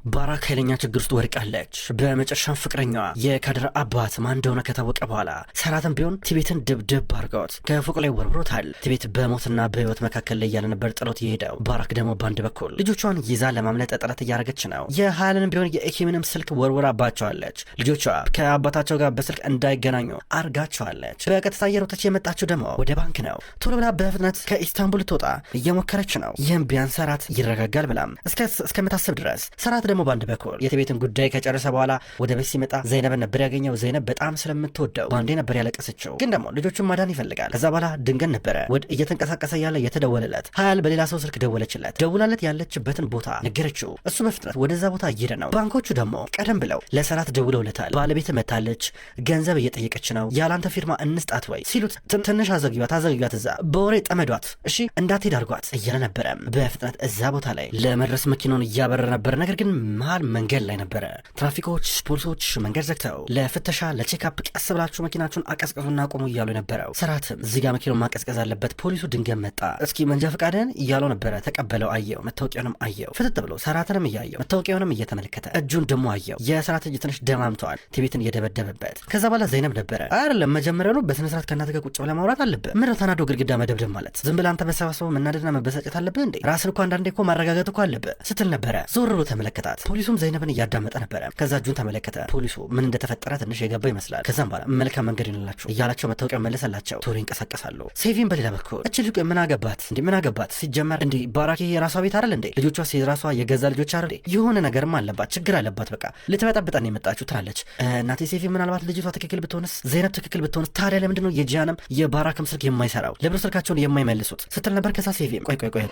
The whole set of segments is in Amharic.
ባራክ ኃይለኛ ችግር ውስጥ ወድቃለች። በመጨረሻም ፍቅረኛዋ የካድር አባት ማን እንደሆነ ከታወቀ በኋላ ሰራትም ቢሆን ቲቤትን ድብድብ አድርገውት ከፎቅ ላይ ወርውሮታል። ቲቤት በሞትና በህይወት መካከል ላይ ያለ ነበር ጥሎት የሄደው። ባራክ ደግሞ በአንድ በኩል ልጆቿን ይዛ ለማምለጥ ጥረት እያደረገች ነው። የሀያልንም ቢሆን የኤኪምንም ስልክ ወርውራባቸዋለች። ልጆቿ ከአባታቸው ጋር በስልክ እንዳይገናኙ አርጋቸዋለች። በቀጥታ እየሮጠች የመጣችው ደግሞ ወደ ባንክ ነው። ቶሎ ብላ በፍጥነት ከኢስታንቡል ትወጣ እየሞከረች ነው። ይህም ቢያንስ ሰራት ይረጋጋል ብላም እስከምታስብ ድረስ ሰራት ደግሞ በአንድ በኩል የቲቤትን ጉዳይ ከጨረሰ በኋላ ወደ ቤት ሲመጣ ዘይነብን ነበር ያገኘው። ዘይነብ በጣም ስለምትወደው ባንዴ ነበር ያለቀሰችው። ግን ደግሞ ልጆቹን ማዳን ይፈልጋል። ከዛ በኋላ ድንገት ነበረ ወደ እየተንቀሳቀሰ ያለ የተደወለለት። ሀያል በሌላ ሰው ስልክ ደወለችለት። ደውላለት ያለችበትን ቦታ ነገረችው። እሱ በፍጥነት ወደዛ ቦታ እየሄደ ነው። ባንኮቹ ደግሞ ቀደም ብለው ለሰራት ደውለውለታል። ባለቤት መታለች፣ ገንዘብ እየጠየቀች ነው፣ ያላንተ ፊርማ እንስጣት ወይ ሲሉት ትንሽ አዘግዩት፣ እዛ በወሬ ጠመዷት፣ እሺ እንዳትሄድ አድርጓት እያለ ነበረ። በፍጥነት እዛ ቦታ ላይ ለመድረስ መኪናውን እያበረረ ነበር። ነገር ግን መሀል መንገድ ላይ ነበረ። ትራፊኮች፣ ፖሊሶች መንገድ ዘግተው ለፍተሻ ለቼክአፕ ቀስ ብላችሁ መኪናችሁን አቀዝቅዙና ቆሙ እያሉ ነበረው። ሰራትም እዚህ ጋር መኪናውን ማቀዝቀዝ አለበት። ፖሊሱ ድንገት መጣ። እስኪ መንጃ ፈቃድን እያለው ነበረ። ተቀበለው፣ አየው፣ መታወቂያውንም አየው። ፍጥጥ ብሎ ሰራትንም እያየው መታወቂያውንም እየተመለከተ እጁን ደሞ አየው። የሰራት እጅ ትንሽ ደማምተዋል። ቲቤትን እየደበደበበት። ከዛ በኋላ ዘይነብ ነበረ አይደለም መጀመሪያው ነው በስነ ስርዓት ከእናትህ ጋር ቁጭ ብለህ ማውራት አለብህ። ምነው ተናዶ ግድግዳ መደብደብ ማለት? ዝም ብለህ አንተ መሰባሰቡ መናደድና መበሳጨት አለብህ እንዴ? ራስን እኮ አንዳንዴ እኮ ማረጋጋት እኮ አለብህ ስትል ነበረ። ዞር ብሎ ተመለከታት። ፖሊሱም ዘይነብን እያዳመጠ ነበረ። ከዛ እጁን ተመለከተ። ፖሊሱ ምን እንደተፈጠረ ትንሽ የገባ ይመስላል። ከዛም በኋላ መልካም መንገድ ይሆንላችሁ እያላቸው መታወቂያ መለሰላቸው። ቶሎ ይንቀሳቀሳሉ። ሴቪን በሌላ በኩል እች ልጅ ምን አገባት ሲጀመር እንዴ ባራኬ የራሷ ቤት አይደል እንዴ? ልጆቿ የራሷ የገዛ ልጆች አይደል? የሆነ ነገርም አለባት፣ ችግር አለባት። በቃ ልትበጠብጠን የመጣችሁ ትላለች እናቴ ሴቪ። ምናልባት ልጅቷ ትክክል ብትሆንስ፣ ዘይነብ ትክክል ብትሆንስ፣ ታዲያ ለምንድን ነው የጂያንም የባራክም ስልክ የማይሰራው? ለብሮ ስልካቸውን የማይመልሱት ስትል ነበር። ከዛ ሴቪ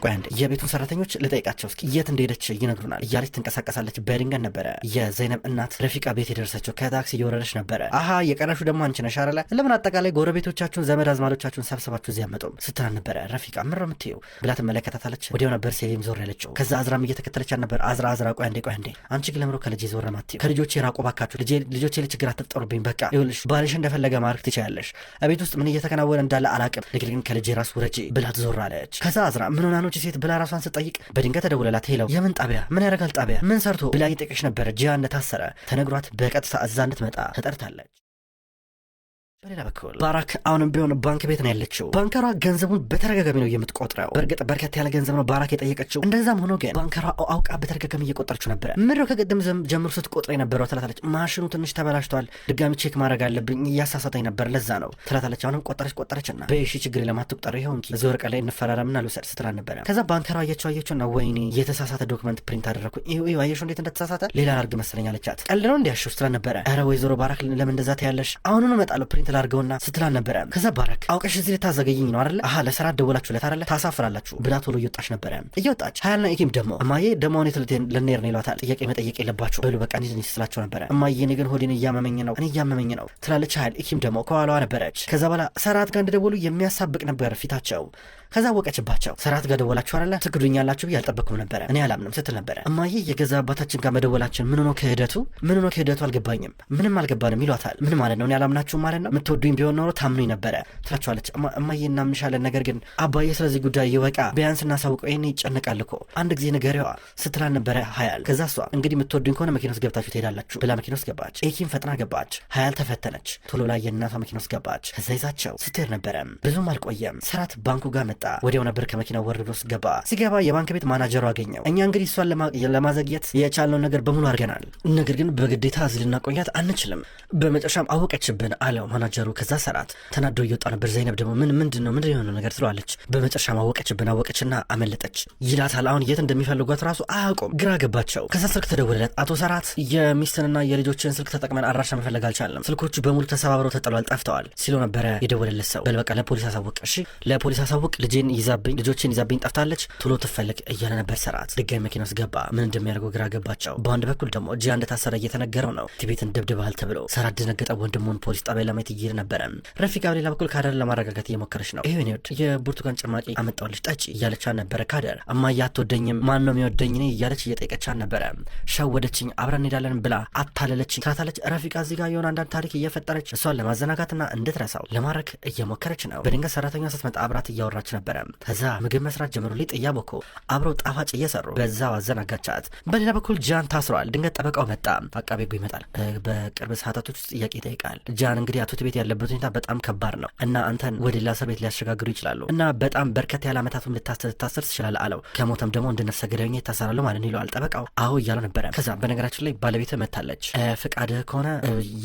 ቆይ አንዴ የቤቱን ሰራተኞች ልጠይቃቸው እስኪ የት እንደሄደች ይነግሩናል እያለች ትንቀሳቀሳለች። በድንገት ነበረ የዘይነብ እናት ረፊቃ ቤት የደረሰችው። ከታክሲ እየወረደች ነበረ። አሀ የቀረሹ ደግሞ አንቺ ነሽ አይደለ? ለምን አጠቃላይ ጎረቤቶቻችሁን ዘመድ አዝማዶቻችሁን ሰብስባችሁ እዚህ አመጡም ስትል ነበረ። ረፊቃ ምን ነው የምትይው ብላ ትመለከታታለች። ወዲያው ነበር ሴቪም ዞር ያለችው። ከዛ አዝራም እየተከተለች ነበር። አዝራ ቆይ አንዴ አንቺ ግን ለምሮ ከልጄ ዞር ማትይው? ከልጆቼ ራቁ ባካችሁ፣ ልጆቼ ችግር አትፍጠሩብኝ። በቃ ይኸውልሽ ባልሽ እንደፈለገ ማድረግ ትችያለሽ። ቤት ውስጥ ምን እየተከናወነ እንዳለ አላቅም፣ ነገር ግን ከልጄ ራስ ውረጂ ብላ ትዞራለች። ከዛ አዝራ ምን ሆና ነው ሴት ብላ ራሷን ስትጠይቅ በድንገት ተደውለላት። ሄለው የምን ጣቢያ ምን ያደርጋል ጣቢያ ምን ሰርቶ ብላ እየጠየቀች ነበር። ጂያ እንደታሰረ ተነግሯት በቀጥታ እዛ እንድትመጣ ተጠርታለች። በሌላ በኩል ባራክ አሁንም ቢሆን ባንክ ቤት ነው ያለችው። ባንከሯ ገንዘቡን በተደጋጋሚ ነው የምትቆጥረው። በእርግጥ በርከት ያለ ገንዘብ ነው ባራክ የጠየቀችው። እንደዛም ሆኖ ግን ባንከሯ አውቃ በተደጋጋሚ እየቆጠረችው ነበረ። ምድረው ከቅድም ጀምሮ ስትቆጥረ የነበረው ትላታለች። ማሽኑ ትንሽ ተበላሽቷል፣ ድጋሚ ቼክ ማድረግ አለብኝ፣ እያሳሳተኝ ነበር፣ ለዛ ነው ትላታለች። አሁንም ቆጠረችና በሺ ችግር ለማትቁጠር ይኸው እንኪ እዚህ ወረቀት ላይ እንፈራረምና ልውሰድ ስትላል ነበረ። ከዛ ባንከሯ አየችውና ወይኔ የተሳሳተ ዶክመንት ፕሪንት አደረኩኝ፣ ይኸው አየሽው እንዴት እንደተሳሳተ ሌላ ላድርግ መሰለኝ አለቻት። ቀልድ ነው እንዲያሽው ስትላል ነበረ። ኧረ ወይዘሮ ባራክ ለምን እንደዛ ትያለሽ? አሁኑኑ እመጣለሁ ፕሪንት ላድርገውና ስትላል ነበረ። ከዛ ባራክ አውቀሽ እዚህ ልታዘገይኝ ነው አይደለ? አሃ ለስራ ደውላችሁለት አይደለ? ታሳፍራላችሁ ብላ ቶሎ እየወጣች ነበረ። እየወጣች ሀያልና ኢኪም ደግሞ እማዬ ደግሞ እኔ ልንሄድ ነው ይሏታል። ጥያቄ መጠየቅ የለባችሁ በሉ በቃ እንሂድ ስትላቸው ነበረ። እማዬ እኔ ግን ሆዴን እያመመኝ ነው ትላለች ሀያል። ኢኪም ደግሞ ከኋላዋ ነበረች። ከዛ በኋላ ሰራት ጋር እንደደወሉ የሚያሳብቅ ነበር ፊታቸው። ከዛ ወቀችባቸው። ሰራት ጋር ደወላችሁ አይደለ? ትክዱኛላችሁ ብዬ አልጠበቅኩም ነበረ፣ እኔ አላምንም ስትል ነበረ። እማዬ የገዛ አባታችን ጋር መደወላችን ምን ሆኖ ክህደቱ አልገባኝም፣ ምንም አልገባንም ይሏታል። ምን ማለት ነው? እኔ አላምናችሁም ማለት ነው? የምትወዱኝ ቢሆን ኖሮ ታምኑኝ ነበረ ትላቸዋለች። እማዬ እናምንሻለን፣ ነገር ግን አባዬ ስለዚህ ጉዳይ ይወቃ ቢያንስ እናሳውቀው፣ ይሄን ይጨነቃል እኮ አንድ ጊዜ ንገሪዋ ስትላል ነበረ ሀያል። ከዛ እሷ እንግዲህ የምትወዱኝ ከሆነ መኪና ውስጥ ገብታችሁ ትሄዳላችሁ ብላ መኪና ውስጥ ገባች። ኤኪም ፈጥና ገባች። ሀያል ተፈተነች። ቶሎ ላይ የእናቷ መኪና ውስጥ ገባች። ከዛ ይዛቸው ስትሄድ ነበረ። ብዙም አልቆየም ሰራት ባንኩ ጋር መጣ። ወዲያው ነበር ከመኪናው ወርዶ ሲገባ የባንክ ቤት ማናጀሩ አገኘው። እኛ እንግዲህ እሷን ለማዘግየት የቻልነውን ነገር በሙሉ አድርገናል፣ ነገር ግን በግዴታ እዚህ ልናቆያት አንችልም፣ በመጨረሻም አወቀችብን አለው ማናጀሩ። ከዛ ሰራት ተናዶ እየወጣ ነበር። ዘይነብ ደግሞ ምንድን ነው የሆነው ነገር ትለዋለች። በመጨረሻም አወቀችና አመለጠች ይላታል። አሁን የት እንደሚፈልጓት ራሱ አያውቁም፣ ግራ ገባቸው። ከዛ ስልክ ተደወለለት። አቶ ሰራት የሚስትንና የልጆችን ስልክ ተጠቅመን አድራሻ መፈለግ አልቻለም፣ ስልኮቹ በሙሉ ተሰባብረው ተጥለዋል፣ ጠፍተዋል ሲሎ ነበረ የደወለለት ሰው። በልበቃ ለፖሊስ አሳውቅ፣ እሺ ለፖሊስ አሳውቅ፣ ልጆችን ይዛብኝ ጠፍታለች፣ ቶሎ ትፈልግ እያለ ነበር ሰራት። ድጋሚ መኪና ውስጥ ገባ። ምን እንደሚያደርገው ግራ ገባቸው። በአንድ በኩል ደግሞ ጂያ እንደታሰረ እየተነገረው ነው። ቲቤትን ደብድበሃል ተብሎ ሰራት ደነገጠ። ወንድሙን ፖሊስ ጣቢያ ለማየት እየሄደ ነበረ። ረፊቃ በሌላ በኩል ካደር ለማረጋጋት እየሞከረች ነው። ይሄን ይወድ የብርቱካን ጭማቂ አመጣውልሽ ጠጪ እያለቻ ነበረ። ካደር እማዬ አትወደኝም፣ ማን ነው የሚወደኝ እኔ እያለች እየጠየቀቻ ነበረ። ሸወደችኝ፣ አብረን እንሄዳለን ብላ አታለለችኝ ትላታለች። ረፊቃ እዚህ ጋር የሆነ አንዳንድ ታሪክ እየፈጠረች እሷን ለማዘናጋትና እንድትረሳው ለማድረግ እየሞከረች ነው። በድንገት ሰራተኛ ስትመጣ አብራት እያወራች ነበረ። ከዛ ምግብ መስራት ጀመሩ። ሊጥ እያቦኩ አብረው ጣፋጭ እየሰሩ በዛው አዘናጋቻት። በሌላ በኩል ጃን ታስሯል። ድንገት ጠበቃው መጣ። አቃቤ ሕጉ ይመጣል። በቅርብ ሰዓታቶች ውስጥ ጥያቄ ይጠይቃል። ጃን እንግዲህ አቶ ትቤት ያለበት ሁኔታ በጣም ከባድ ነው እና አንተን ወደ ሌላ እስር ቤት ሊያሸጋግሩ ይችላሉ እና በጣም በርከት ያለ ዓመታቱም ልታስር ትችላለህ አለው። ከሞተም ደግሞ እንደ ነፍሰ ገዳይ ይታሰራሉ ማለት ነው ይለዋል ጠበቃው። አዎ እያለው ነበረ። ከዛ በነገራችን ላይ ባለቤት መታለች፣ ፍቃድህ ከሆነ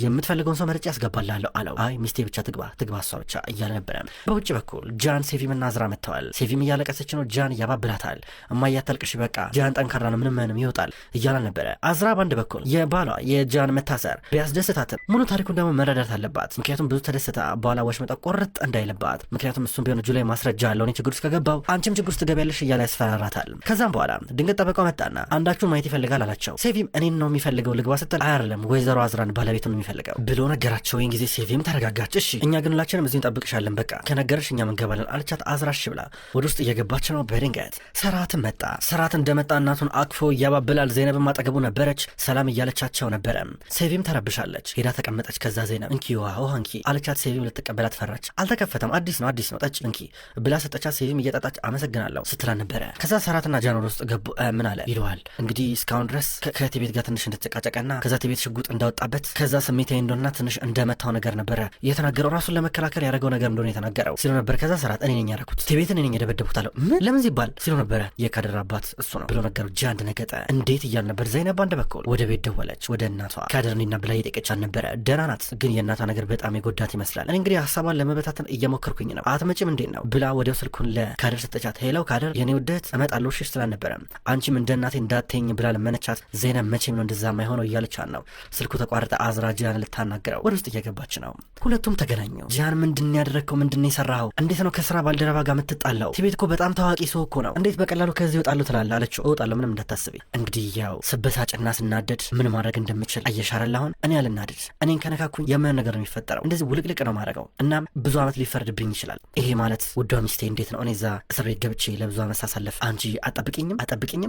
የምትፈልገውን ሰው መርጬ ያስገባልሃለሁ አለው። አይ ሚስቴ ብቻ ትግባ እሷ ብቻ እያለ ነበረ። በውጭ በኩል ጃን ሴቪምና አዝራ መጥተዋል። ሴቪም እያለቀሰች ነው። ጃን ያባብላታል። እማያታልቅሽ በቃ ጃን ጠንካራ ነው ምንም ይወጣል እያለ ነበረ። አዝራ በአንድ በኩል የባሏ የጃን መታሰር ቢያስደስታትም ሙሉ ታሪኩን ደግሞ መረዳት አለባት። ምክንያቱም ብዙ ተደስታ በኋላ ወሽመጣ ቆርጥ እንዳይለባት። ምክንያቱም እሱም ቢሆን እጁ ላይ ማስረጃ አለው። እኔ ችግር ውስጥ ከገባው አንቺም ችግር ውስጥ ትገቢያለሽ እያለ ያስፈራራታል። ከዛም በኋላ ድንገት ጠበቃው መጣና አንዳችሁን ማየት ይፈልጋል አላቸው። ሴቪም እኔን ነው የሚፈልገው ልግባ ስትል አይደለም ወይዘሮ አዝራን ባለቤቱን ነው የሚፈልገው ብሎ ነገራቸው። ይህን ጊዜ ሴቪም ተረጋጋች። እሺ እኛ ግን ሁላችንም እዚሁ እንጠብቅሻለን በቃ ከነገረሽ እኛም እንገባለን አለቻት። አዝራሽ ብላ ወደ ውስጥ እየገባች ነው። በድንገት ሰራትን መጣ። ሰራት እንደመጣ እናቱን አቅፎ እያባብላል። ዘይነብም አጠገቡ ነበረች። ሰላም እያለቻቸው ነበረ። ሴቪም ተረብሻለች። ሄዳ ተቀመጠች። ከዛ ዘይነብ እንኪ ውሃ እንኪ አለቻት። ሴቪም ልትቀበላት ፈራች። አልተከፈተም አዲስ ነው ጠጭ እንኪ ብላ ሰጠቻት። ሴቪም እየጠጣች አመሰግናለሁ ስትላን ነበረ። ከዛ ሰራትና ጃን ወደ ውስጥ ገቡ። ምን አለ ይለዋል እንግዲህ እስካሁን ድረስ ከቲቤት ጋር ትንሽ እንደተጨቃጨቀና ከዛ ቲቤት ሽጉጥ እንዳወጣበት ከዛ ስሜታዊ እንደሆነና ትንሽ እንደመታው ነገር ነበረ የተናገረው። ራሱን ለመከላከል ያደረገው ነገር እንደሆነ የተናገረው ሲሉ ነበር። ከዛ ሰራት እኔ ነኝ ያደረኩት ቲቤትን እኔ ነኝ የደበደብኩት አለው። ምን ለምን ሲባል ሲሉ ነበረ። የካደር አባት እሱ ነው ብሎ ነገሩ። ጃን ደነገጠ። እንዴት እያል ነበር። ዘይነብ አንድ በኩል ወደ ቤት ደወለች። ወደ እናቷ ካደርኒና ብላ የጠየቀቻት ነበረ። ደህና ናት ግን የእናቷ ነገር በጣም የጎዳት ይመስላል። እኔ እንግዲህ ሀሳቧን ለመበታተን እየሞከርኩኝ ነው። አትመጭም እንዴት ነው ብላ ወዲያው ስልኩን ለካደር ሰጠቻት። ሄለው ካደር የኔ ውደት እመጣለሁ እሺ ስላል ነበረ። አንቺም እንደ እናቴ እንዳትኝ ብላ ለመነቻት። ዘይነብ መቼም ነው እንደዛ የማይሆነው እያለቻት ነው። ስልኩ ተቋረጠ። አዝራ ጃን ልታናግረው ወደ ውስጥ እየገባች ነው። ሁለቱም ተገናኙ። ጃን ምንድን ያደረግከው? ምንድን የሰራኸው? እንዴት ነው ከስራ ባልደረባ ጋር የምትጣላው? ቲቤት እኮ በጣም ታዋቂ ሰው እኮ ነው። እንዴት በቀላሉ ከዚህ እወጣለሁ ትላለህ አለችው። እወጣለሁ ምንም እንዳታስቢ። እንግዲህ ያው ስበሳጭና ስናደድ ምን ማድረግ እንደምችል አየሻረል። አሁን እኔ አልናደድ፣ እኔን ከነካኩኝ የምን ነገር ነው የሚፈጠረው? እንደዚህ ውልቅልቅ ነው ማድረገው። እናም ብዙ ዓመት ሊፈርድብኝ ይችላል። ይሄ ማለት ውዷ ሚስቴ እንዴት ነው እኔ እዛ እስር ቤት ገብቼ ለብዙ ዓመት ሳሳለፍ አንቺ አጠብቅኝም?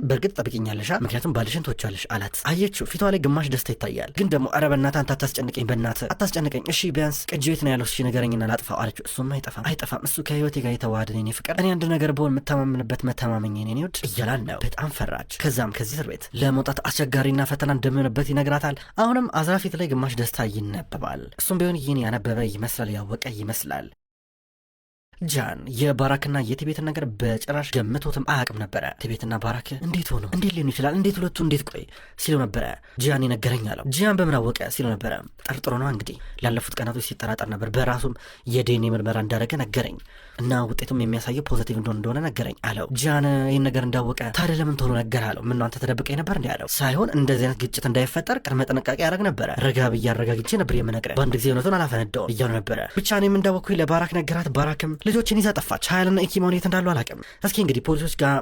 በእርግጥ ጠብቅኛለሻ ምክንያቱም ባልሽን ትወቻለሽ አላት። አየችው ፊቷ ላይ ግማሽ ደስታ ይታያል። ግን ደግሞ ኧረ በእናትህ አንተ አታስጨንቀኝ፣ በእናትህ አታስጨንቀኝ። እሺ ቢያንስ ቅጅ ቤት ነው ያለው እሺ ንገረኝና ላጥፋው አለችው። እሱም አይጠፋም እሱ ከህይወቴ ጋር የተዋሃደን የኔ ፍቅር፣ እኔ አንድ ነገር በሆን የምተማመንበት መተማመኝ የኔ ውድ እያላን ነው። በጣም ፈራች። ከዛም ከዚህ እስር ቤት ለመውጣት አስቸጋሪና ፈተና እንደሚሆንበት ይነግራታል። አሁንም አዝራ ፊት ላይ ግማሽ ደስታ ይነበባል። እሱም ቢሆን ይህን ያነበበ ይመስላል፣ ያወቀ ይመስላል። ጃን የባራክና የቲቤትን ነገር በጭራሽ ገምቶትም አያውቅም ነበረ። ቲቤትና ባራክ እንዴት ሆኖ እንዴት ሊሆኑ ይችላል? እንዴት ሁለቱ እንዴት ቆይ ሲለው ነበረ። ጃን ይነገረኝ አለው። ጃን በምን አወቀ ሲለው ነበረ። ጠርጥሮ ነው እንግዲህ ላለፉት ቀናቶች ሲጠራጠር ነበር። በራሱም የዲኤንኤ ምርመራ እንዳደረገ ነገረኝ እና ውጤቱም የሚያሳየው ፖዚቲቭ እንደሆነ ነገረኝ አለው። ጃን ይህን ነገር እንዳወቀ ታዲያ ለምን ቶሎ ነገር አለው። ምን አንተ ተደብቀኝ ነበር እንዲ አለው። ሳይሆን እንደዚህ አይነት ግጭት እንዳይፈጠር ቅድመ ጥንቃቄ ያደረግ ነበረ። ረጋ ብዬ አረጋግጬ ነበር የምነግረህ። በአንድ ጊዜ እውነቱን አላፈነዳውም እያሉ ነበረ። ብቻ እኔም እንዳወቅኩኝ ለባራክ ነገራት። ባራክም ልጆችን ይዛ ጠፋች። ሀያልና ኢኪማ የት እንዳሉ አላውቅም። እስኪ እንግዲህ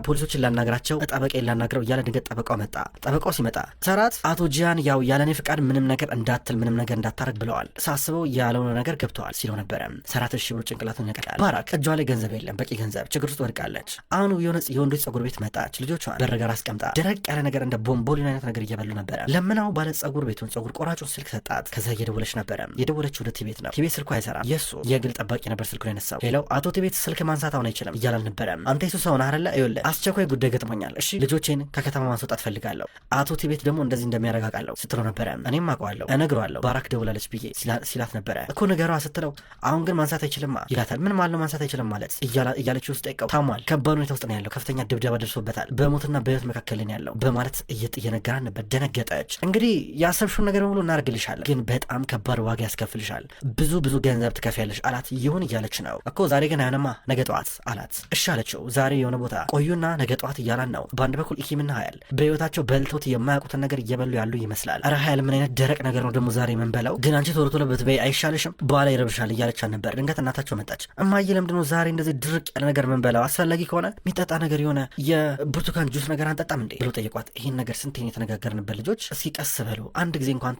ፖሊሶችን ላናግራቸው፣ ጠበቃዬን ላናግረው እያለ ድንገት ጠበቃው መጣ። ጠበቃው ሲመጣ ሰራት አቶ ጂያን ያው ያለኔ ፍቃድ ምንም ነገር እንዳትል ምንም ነገር እንዳታረግ ብለዋል። ሳስበው ያለውን ነገር ገብተዋል ሲለው ነበረ። ሰራት እሺ ብሎ ጭንቅላቱን ያቀላል። ባራክ እጇ ላይ ገንዘብ የለም፣ በቂ ገንዘብ፣ ችግር ውስጥ ወድቃለች። አሁን የወንዶች ጸጉር ቤት መጣች። ልጆቿን በረጋር አስቀምጣ ደረቅ ያለ ነገር እንደ ቦምቦሊን አይነት ነገር እየበሉ ነበረ። ለምናው ባለ ጸጉር ቤቱን ጸጉር ቆራጩን ስልክ ሰጣት። ከዛ እየደወለች ነበረ። የደወለች ወደ ቲቤት ነው። ቲቤት ስልኩ አይሰራም። የሱ የግል ጠባቂ ነበር ስልኩን ያነሳው። ሄለው አቶ ቲቤት ስልክ ማንሳት አሁን አይችልም እያለ አልነበረም። አንተ የሱ ሰው ነህ አይደለ? ይኸውልህ አስቸኳይ ጉዳይ ገጥሞኛል። እሺ ልጆቼን ከከተማ ማስወጣት ፈልጋለሁ። አቶ ቲቤት ደግሞ እንደዚህ እንደሚያረጋጋለሁ ስትለው ነበረ። እኔም አውቀዋለሁ እነግረዋለሁ። ባራክ ደውላለች ብዬ ሲላት ነበረ እኮ ንገሯ ስትለው አሁን ግን ማንሳት አይችልም ይላታል። ምን ማለት ነው ማንሳት አይችልም ማለት እያለች ውስጥ ጠይቀው ታሟል፣ ከባድ ሁኔታ ውስጥ ነው ያለው፣ ከፍተኛ ድብደባ ደርሶበታል፣ በሞትና በህይወት መካከል ነው ያለው በማለት እየነገራን ነበር። ደነገጠች። እንግዲህ ያሰብሽውን ነገር በሙሉ እናደርግልሻለን፣ ግን በጣም ከባድ ዋጋ ያስከፍልሻል፣ ብዙ ገንዘብ ትከፍያለሽ አላት። ይሁን እያለች ነው እኮ ዛሬ ግን አይሆንማ ነገ ጠዋት አላት። እሺ አለችው። ዛሬ የሆነ ቦታ ቆዩና ነገ ጠዋት እያላን ነው። በአንድ በኩል ኢኪምና ሀያል በህይወታቸው በልቶት የማያውቁትን ነገር እየበሉ ያሉ ይመስላል። ኧረ ሀያል ምን አይነት ደረቅ ነገር ነው ደግሞ ዛሬ የምንበላው? ግን አንቺ ቶሎ ቶሎ ብትበይ አይሻልሽም? በኋላ ይረብሻል እያለቻት ነበር። ድንገት እናታቸው መጣች። እማዬ ለምንድነው ዛሬ እንደዚህ ድርቅ ያለ ነገር የምንበላው? አስፈላጊ ከሆነ የሚጠጣ ነገር የሆነ የብርቱካን ጁስ ነገር አንጠጣም እንዴ ብሎ ጠየቋት። ይህን ነገር ስንቴን የተነጋገርንበት ልጆች፣ እስኪ ቀስ በሉ አንድ ጊዜ እንኳን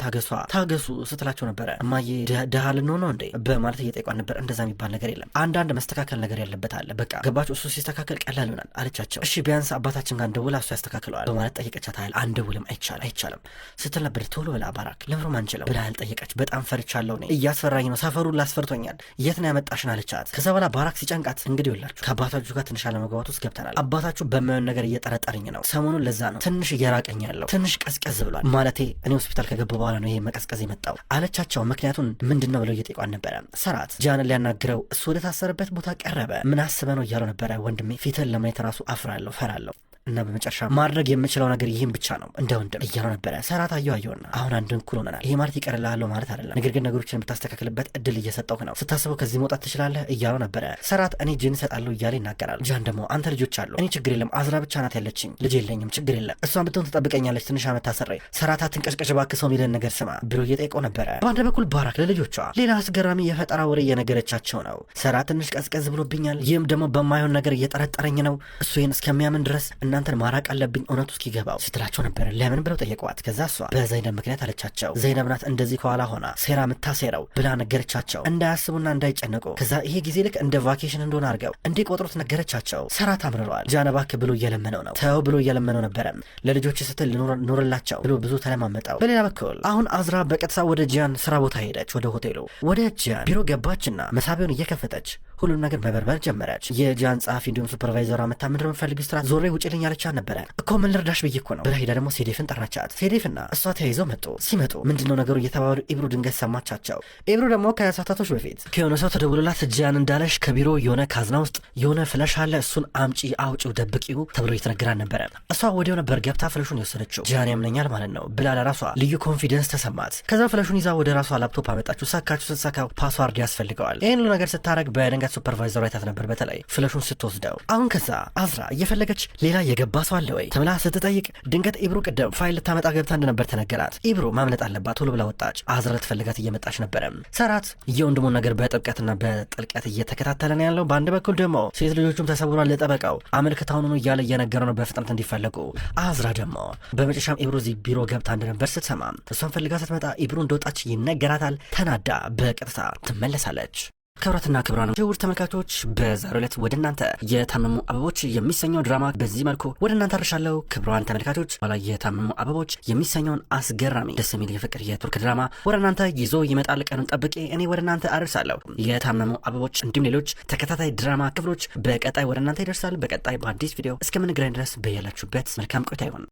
ታገሱ ስትላቸው ነበረ። እማዬ ደሃ ልንሆን ነው እንዴ በማለት እየጠየቋት ነበር። እንደዛ የሚባል ነገር የለም። አንዳንድ መስተካከል ነገር ያለበት አለ። በቃ ገባችሁ? እሱ ሲስተካከል ቀላል ይሆናል አለቻቸው። እሺ ቢያንስ አባታችን ጋር እንደውላ እሱ ያስተካክለዋል በማለት ጠየቀቻት። አንደውልም አይቻልም ስትል ነበር። ቶሎ ብላ ባራክ ለምሮም አንችለው ብላ አልጠየቀች። በጣም ፈርቻለሁ እኔ እያስፈራኝ ነው፣ ሰፈሩን ላስፈርቶኛል፣ የት ነው ያመጣሽን አለቻት። ከዛ በኋላ ባራክ ሲጨንቃት እንግዲህ ይላችሁ ከአባታችሁ ጋር ትንሽ አለመግባባት ውስጥ ገብተናል። አባታችሁ በማይሆን ነገር እየጠረጠረኝ ነው ሰሞኑን፣ ለዛ ነው ትንሽ እየራቀኝ ያለው፣ ትንሽ ቀዝቀዝ ብሏል። ማለቴ እኔ ሆስፒታል ከገባ በኋላ ነው ይሄ መቀዝቀዝ የመጣው አለቻቸው። ምክንያቱም ምንድነው ብለው እየጠየቋን ነበረ። ሰራት ጃንን ሊያናግረው እሱ ወደ ታሰረበት ቦታ ቀረበ። ምን አስበ ነው እያለው ነበረ። ወንድሜ ፊትን ለማየት ራሱ አፍራለሁ፣ ፈራለሁ እና በመጨረሻ ማድረግ የምችለው ነገር ይህም ብቻ ነው እንደ ወንድም እያለው ነበረ። ሰራት አየውና አሁን አንድን ኩል ሆነናል። ይሄ ማለት ይቀርልሃለሁ ማለት አይደለም፣ ነገር ግን ነገሮችን የምታስተካክልበት እድል እየሰጠው ነው። ስታስበው ከዚህ መውጣት ትችላለህ እያለው ነበረ። ሰራት እኔ ጅን እሰጣለሁ እያለ ይናገራል። ጃን ደግሞ አንተ ልጆች አሉ፣ እኔ ችግር የለም አዝራ ብቻ ናት ያለችኝ፣ ልጅ የለኝም፣ ችግር የለም እሷን ብትሆን ትጠብቀኛለች፣ ትንሽ ዓመት ታሰረኝ። ሰራት አትንቀጭቀጭ እባክህ ሰው ሚለን ነገር ስማ ብሎ እየጠየቀው ነበረ። በአንድ በኩል ባራክ ለልጆቿ ሌላ አስገራሚ የፈጠራ ወሬ እየነገረቻቸው ነው። ሰራት ትንሽ ቀዝቀዝ ብሎብኛል፣ ይህም ደግሞ በማይሆን ነገር እየጠረጠረኝ ነው፣ እሱ ይህን እስከሚያምን ድረስ እናንተን ማራቅ አለብኝ እውነቱ እስኪገባው ስትላቸው ነበር። ለምን ብለው ጠየቋት። ከዛ እሷ በዘይነብ ምክንያት አለቻቸው። ዘይነብ ናት እንደዚህ ከኋላ ሆና ሴራ የምታሴረው ብላ ነገረቻቸው፣ እንዳያስቡና እንዳይጨነቁ። ከዛ ይሄ ጊዜ ልክ እንደ ቫኬሽን እንደሆነ አድርገው እንዲቆጥሩት ነገረቻቸው። ሰራት አምርረዋል። ጃን እባክህ ብሎ እየለመነው ነው፣ ተው ብሎ እየለመነው ነበረ። ለልጆች ስትል ኑርላቸው ብሎ ብዙ ተለማመጠው። በሌላ በኩል አሁን አዝራ በቀጥታ ወደ ጂያን ስራ ቦታ ሄደች። ወደ ሆቴሉ ወደ ጂያን ቢሮ ገባችና መሳቢያውን እየከፈተች ሁሉም ነገር መበርበር ጀመረች። የጂያን ጸሐፊ እንዲሁም ሱፐርቫይዘሯ መታ ምንድን ነው የምትፈልጊው ስትላት ዞሬ ውጭልኝ ያለቻት ነበረ። እኮ ምን ልርዳሽ ብዬ እኮ ነው ብላ ሄዳ ደግሞ ሴዴፍን ጠራቻት። ሴዴፍና እሷ ተያይዘው መጡ። ሲመጡ ምንድነው ነገሩ እየተባባሉ ኢብሩ ድንገት ሰማቻቸው። ኢብሩ ደግሞ ከሰዓታቶች በፊት ከሆነ ሰው ተደውሎላት ጂያን እንዳለሽ ከቢሮ የሆነ ካዝና ውስጥ የሆነ ፍለሽ አለ፣ እሱን አምጪ፣ አውጪው፣ ደብቂው ተብሎ እየተነገራን ነበረ። እሷ ወዲያው ነበር ገብታ ፍለሹን የወሰደችው። ጂያን ያምነኛል ማለት ነው ብላ ለራሷ ልዩ ኮንፊደንስ ተሰማት። ከዛ ፍለሹን ይዛ ወደ ራሷ ላፕቶፕ አመጣችሁ። ሰካችሁ ስትሰካው ፓስዋርድ ያስፈልገዋል። ይህን ሁሉ ነገር ስታረግ በድንገት ሱፐርቫይዘሯ አይታት ነበር፣ በተለይ ፍለሹን ስትወስደው። አሁን ከዛ አዝራ እየፈለገች ሌላ የገባ ሰው አለ ወይ ተብላ ስትጠይቅ ድንገት ኢብሩ ቅድም ፋይል ልታመጣ ገብታ እንደነበር ተነገራት። ኢብሩ ማምለጥ አለባት ቶሎ ብላ ወጣች። አዝራ ልትፈልጋት እየመጣች ነበረ። ሰራት የወንድሙን ነገር በጥብቀትና በጥልቀት እየተከታተለ ነው ያለው። በአንድ በኩል ደግሞ ሴት ልጆቹም ተሰውሯል፣ ለጠበቃው አመልክታውን ነው እያለ እየነገረው ነው በፍጥነት እንዲፈለጉ። አዝራ ደግሞ በመጨረሻም ኢብሩ እዚህ ቢሮ ገብታ እንደነበር ስትሰማ እሷን ፈልጋ ስትመጣ ኢብሩ እንደወጣች ይነገራታል። ተናዳ በቀጥታ ትመለሳለች። ክብራትና ክብራን ውድ ተመልካቾች በዛሬው ዕለት ወደ እናንተ የታመሙ አበቦች የሚሰኘው ድራማ በዚህ መልኩ ወደ እናንተ አድርሻለሁ። ክብራን ተመልካቾች ኋላ የታመሙ አበቦች የሚሰኘውን አስገራሚ ደስ የሚል የፍቅር የቱርክ ድራማ ወደ እናንተ ይዞ ይመጣል። ቀኑን ጠብቄ እኔ ወደ እናንተ አድርሳለሁ። የታመሙ አበቦች እንዲሁም ሌሎች ተከታታይ ድራማ ክፍሎች በቀጣይ ወደ እናንተ ይደርሳል። በቀጣይ በአዲስ ቪዲዮ እስከምንገናኝ ድረስ በያላችሁበት መልካም ቆይታ ይሁን።